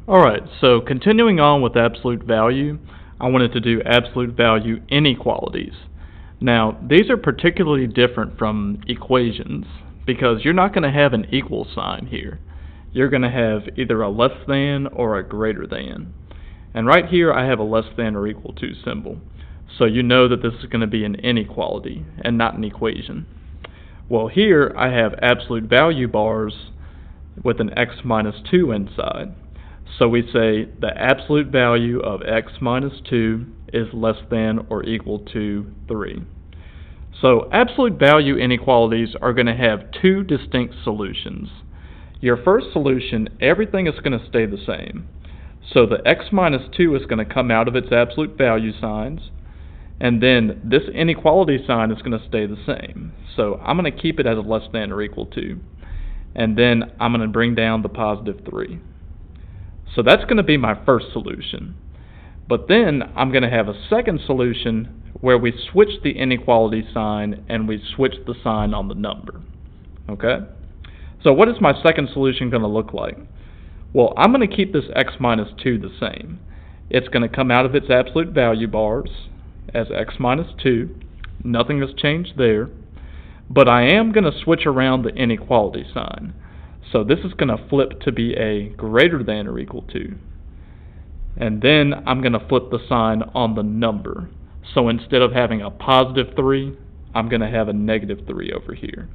Alright, so continuing on with absolute value, I wanted to do absolute value inequalities. Now, these are particularly different from equations because you're not going to have an equal sign here. You're going to have either a less than or a greater than. And right here I have a less than or equal to symbol. So you know that this is going to be an inequality and not an equation. Well, here I have absolute value bars with an x minus 2 inside. So we say the absolute value of x minus 2 is less than or equal to 3. So absolute value inequalities are going to have two distinct solutions. Your first solution, everything is going to stay the same. So the x minus 2 is going to come out of its absolute value signs, and then this inequality sign is going to stay the same. So I'm going to keep it as a less than or equal to, and then I'm going to bring down the positive 3. So that's going to be my first solution. But then I'm going to have a second solution where we switch the inequality sign and we switch the sign on the number. Okay? So what is my second solution going to look like? Well, I'm going to keep this x minus 2 the same. It's going to come out of its absolute value bars as x minus 2. Nothing has changed there. But I am going to switch around the inequality sign. So this is going to flip to be a greater than or equal to. And then I'm going to flip the sign on the number. So instead of having a positive 3, I'm going to have a negative 3 over here.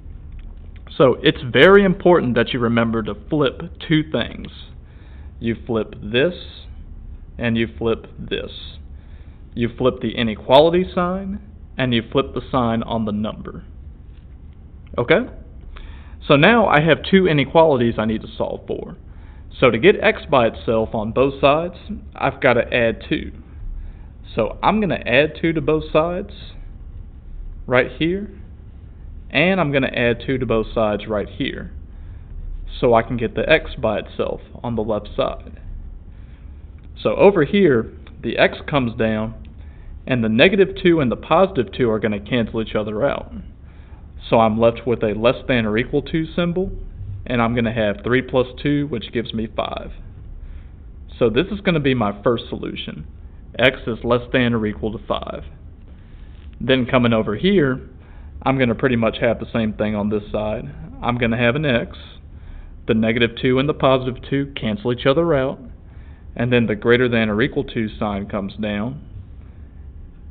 So it's very important that you remember to flip two things. You flip this and you flip this. You flip the inequality sign and you flip the sign on the number. Okay? So now I have two inequalities I need to solve for. So to get x by itself on both sides, I've got to add 2. So I'm going to add 2 to both sides right here, and I'm going to add 2 to both sides right here, so I can get the x by itself on the left side. So over here, the x comes down, and the negative 2 and the positive 2 are going to cancel each other out. So I'm left with a less than or equal to symbol, and I'm going to have 3 plus 2, which gives me 5. So this is going to be my first solution. X is less than or equal to 5. Then coming over here, I'm going to pretty much have the same thing on this side. I'm going to have an x. The negative 2 and the positive 2 cancel each other out, and then the greater than or equal to sign comes down.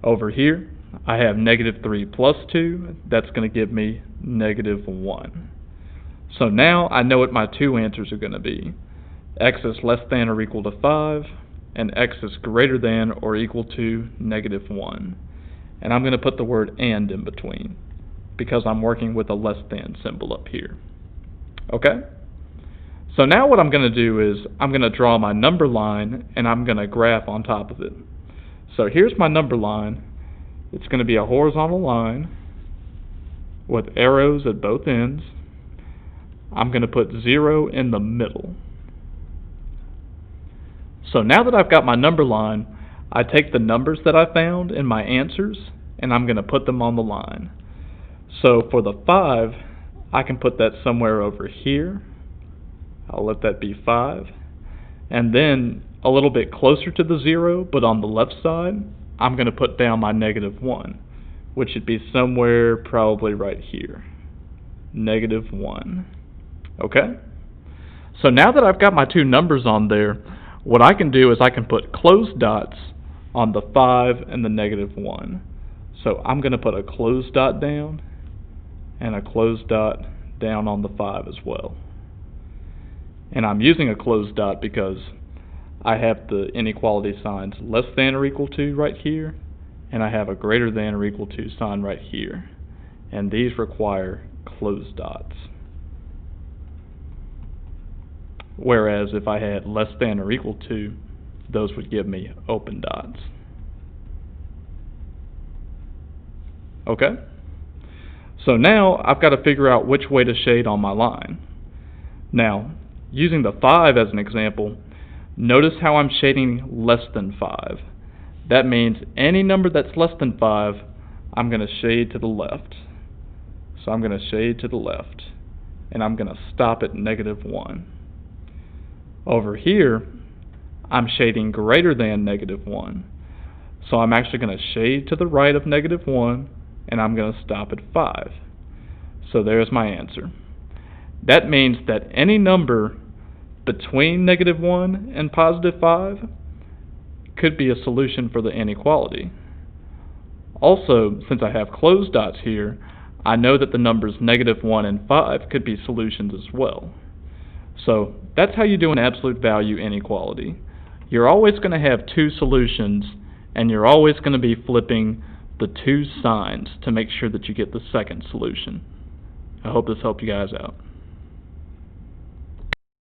Over here, I have negative 3 plus 2. That's going to give me negative 1. So now I know what my two answers are going to be. X is less than or equal to 5, and x is greater than or equal to negative 1. And I'm going to put the word and in between, because I'm working with a less than symbol up here. Okay? So now what I'm going to do is I'm going to draw my number line, and I'm going to graph on top of it. So here's my number line. It's going to be a horizontal line with arrows at both ends. I'm going to put 0 in the middle. So now that I've got my number line, I take the numbers that I found in my answers and I'm going to put them on the line. So for the 5, I can put that somewhere over here. I'll let that be 5. And then a little bit closer to the 0, but on the left side, I'm going to put down my negative 1, which should be somewhere probably right here. Negative 1. Okay? So now that I've got my two numbers on there, what I can do is I can put closed dots on the 5 and the negative 1. So I'm going to put a closed dot down and a closed dot down on the 5 as well. And I'm using a closed dot because I have the inequality signs less than or equal to right here, and I have a greater than or equal to sign right here. And these require closed dots. Whereas if I had less than or equal to, those would give me open dots. Okay? So now I've got to figure out which way to shade on my line. Now, using the 5 as an example, notice how I'm shading less than 5. That means any number that's less than 5, I'm going to shade to the left. So I'm going to shade to the left, and I'm going to stop at negative 1. Over here, I'm shading greater than -1. So I'm actually going to shade to the right of -1, and I'm going to stop at 5. So there's my answer. That means that any number between -1 and +5 could be a solution for the inequality. Also, since I have closed dots here, I know that the numbers -1 and 5 could be solutions as well. So that's how you do an absolute value inequality. You're always going to have two solutions, and you're always going to be flipping the two signs to make sure that you get the second solution. I hope this helped you guys out.